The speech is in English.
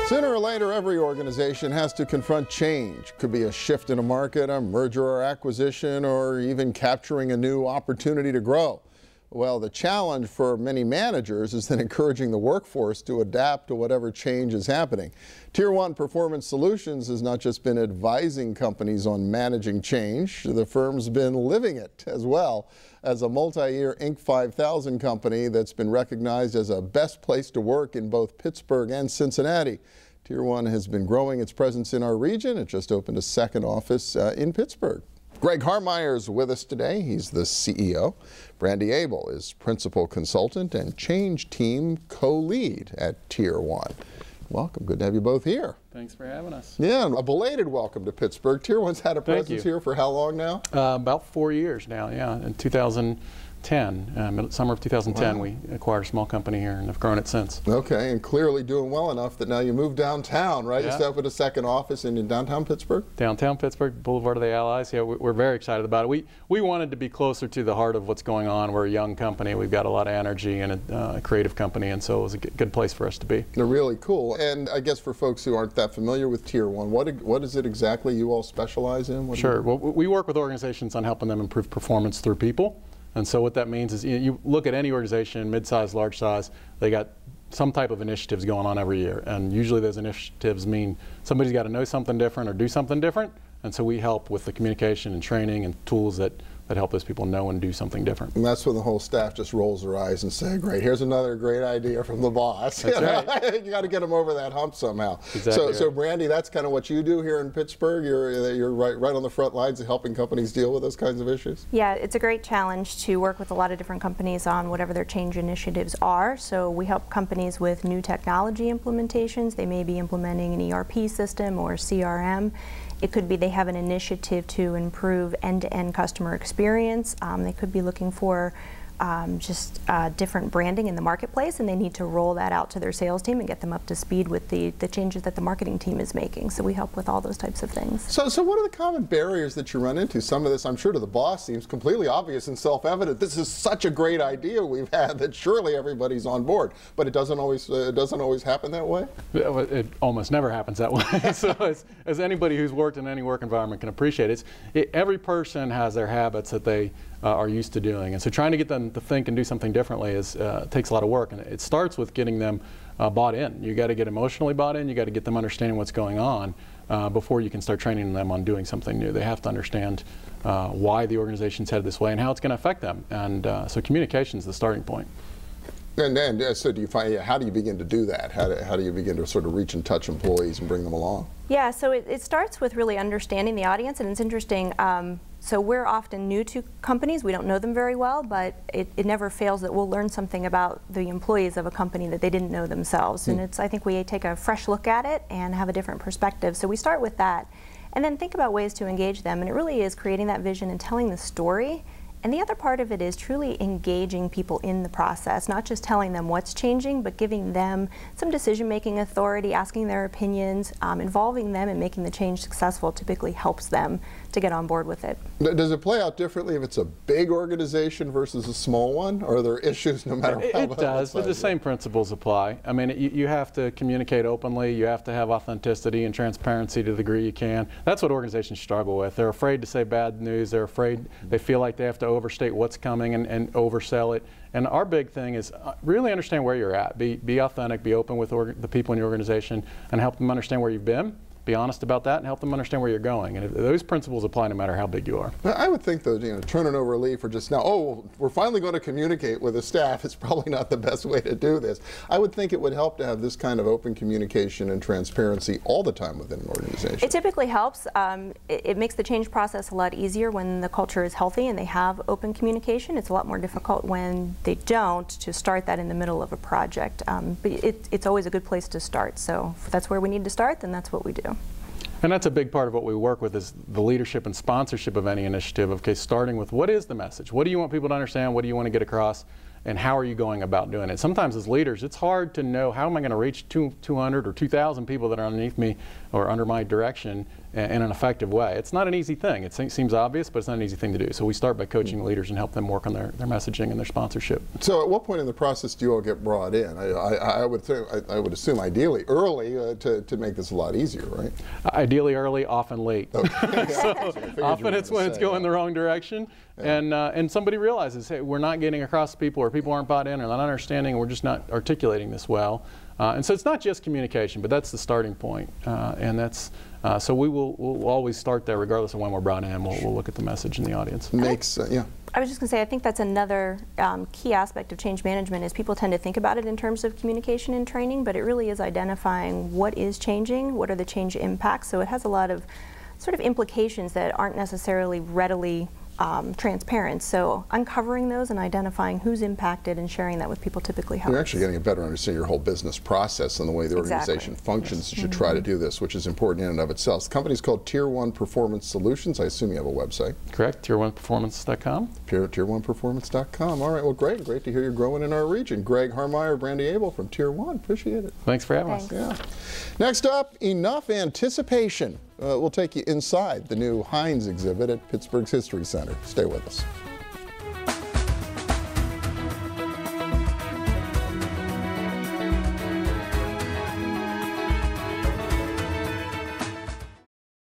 Sooner or later, every organization has to confront change. Could be a shift in a market, a merger or acquisition, or even capturing a new opportunity to grow. Well, the challenge for many managers is then encouraging the workforce to adapt to whatever change is happening. TiER1 Performance Solutions has not just been advising companies on managing change, the firm's been living it as well. As a multi-year Inc. 5000 company that's been recognized as a best place to work in both Pittsburgh and Cincinnati, TiER1 has been growing its presence in our region. It just opened a second office in Pittsburgh. Greg Harmeyer is with us today. He's the CEO. Brandee Abel is principal consultant and change team co-lead at TiER1. Welcome. Good to have you both here. Thanks for having us. Yeah, a belated welcome to Pittsburgh. TiER1's had a presence here for how long now? About 4 years now, yeah. In 2010, summer of 2010, wow. We acquired a small company here and have grown it since. Okay, and clearly doing well enough that now you moved downtown, right? Yeah. You set up with a second office in downtown Pittsburgh? Downtown Pittsburgh, Boulevard of the Allies. Yeah, we're very excited about it. We wanted to be closer to the heart of what's going on. We're a young company. We've got a lot of energy and a creative company, and so it was a good place for us to be. They're really cool. And I guess for folks who aren't that familiar with TiER1, what is it exactly you all specialize in? Sure. Well, we work with organizations on helping them improve performance through people. And so what that means is you look at any organization, mid-size, large size, they got some type of initiatives going on every year. And usually those initiatives mean somebody's got to know something different or do something different. And so we help with the communication and training and tools that help those people know and do something different. And that's when the whole staff just rolls their eyes and say, great, here's another great idea from the boss. That's right. You got to get them over that hump somehow. Exactly. So Brandee, that's kind of what you do here in Pittsburgh. You're right on the front lines of helping companies deal with those kinds of issues. Yeah, it's a great challenge to work with a lot of different companies on whatever their change initiatives are. So we help companies with new technology implementations. They may be implementing an ERP system or CRM. It could be they have an initiative to improve end-to-end customer experience. They could be looking for just different branding in the marketplace, and they need to roll that out to their sales team and get them up to speed with the changes that the marketing team is making. So we help with all those types of things. So what are the common barriers that you run into? Some of this, I'm sure, to the boss seems completely obvious and self-evident. This is such a great idea we've had that surely everybody's on board, but it doesn't always happen that way? It almost never happens that way. So as anybody who's worked in any work environment can appreciate, every person has their habits that they are used to doing, and so trying to get them to think and do something differently takes a lot of work, and it starts with getting them bought in. You got to get emotionally bought in. You got to get them understanding what's going on before you can start training them on doing something new. They have to understand why the organization's headed this way and how it's going to affect them, and so communication is the starting point. And then, so do you find, how do you begin to do that? How do you begin to sort of reach and touch employees and bring them along? Yeah, so it starts with really understanding the audience, and it's interesting. So we're often new to companies. We don't know them very well, but it never fails that we'll learn something about the employees of a company that they didn't know themselves. And I think we take a fresh look at it and have a different perspective. So we start with that, and then think about ways to engage them. And it really is creating that vision and telling the story. And the other part of it is truly engaging people in the process, not just telling them what's changing, but giving them some decision-making authority, asking their opinions, involving them and making the change successful typically helps them to get on board with it. Does it play out differently if it's a big organization versus a small one, or are there issues no matter what? It does, but the same principles apply. I mean, you have to communicate openly, you have to have authenticity and transparency to the degree you can. That's what organizations struggle with. They're afraid to say bad news, they feel like they have to overstate what's coming and oversell it. And our big thing is really understand where you're at. Be authentic, be open with the people in your organization, and help them understand where you've been. Be honest about that and help them understand where you're going. And those principles apply no matter how big you are. I would think, though, turning over a leaf or just now, oh, we're finally going to communicate with the staff, is probably not the best way to do this. I would think it would help to have this kind of open communication and transparency all the time within an organization. It typically helps. It makes the change process a lot easier when the culture is healthy and they have open communication. It's a lot more difficult when they don't, to start that in the middle of a project. But it's always a good place to start. So if that's where we need to start, then that's what we do. And that's a big part of what we work with, is the leadership and sponsorship of any initiative. Okay, starting with what is the message? What do you want people to understand? What do you want to get across? And how are you going about doing it? Sometimes as leaders, it's hard to know how am I going to reach 200 or 2,000 people that are underneath me or under my direction in an effective way. It's not an easy thing. It seems obvious, but it's not an easy thing to do. So we start by coaching leaders and help them work on their messaging and their sponsorship. So at what point in the process do you all get brought in? I would assume ideally early to make this a lot easier, right? Ideally early, often late. Okay. So often it's when it's going the wrong direction, and somebody realizes, hey, we're not getting across to people, or people aren't bought in, or not understanding, or we're just not articulating this well. And so it's not just communication, but that's the starting point, and that's so we'll always start there regardless of when we're brought in. We'll look at the message in the audience. Yeah. I was just going to say, I think that's another key aspect of change management is people tend to think about it in terms of communication and training, but it really is identifying what is changing, what are the change impacts. So it has a lot of sort of implications that aren't necessarily readily transparent. So uncovering those and identifying who's impacted and sharing that with people typically helps. You're actually getting a better understanding of your whole business process and the way the organization functions. You should try to do this, which is important in and of itself. The company's called TiER1 Performance Solutions. I assume you have a website. Correct, TiER1Performance.com. TiER1Performance.com. All right, well, great to hear you're growing in our region. Greg, Harmeyer, Brandee Abel from TiER1. Appreciate it. Thanks for having us. Yeah. Next up, enough anticipation. We'll take you inside the new Heinz exhibit at Pittsburgh's History Center. Stay with us.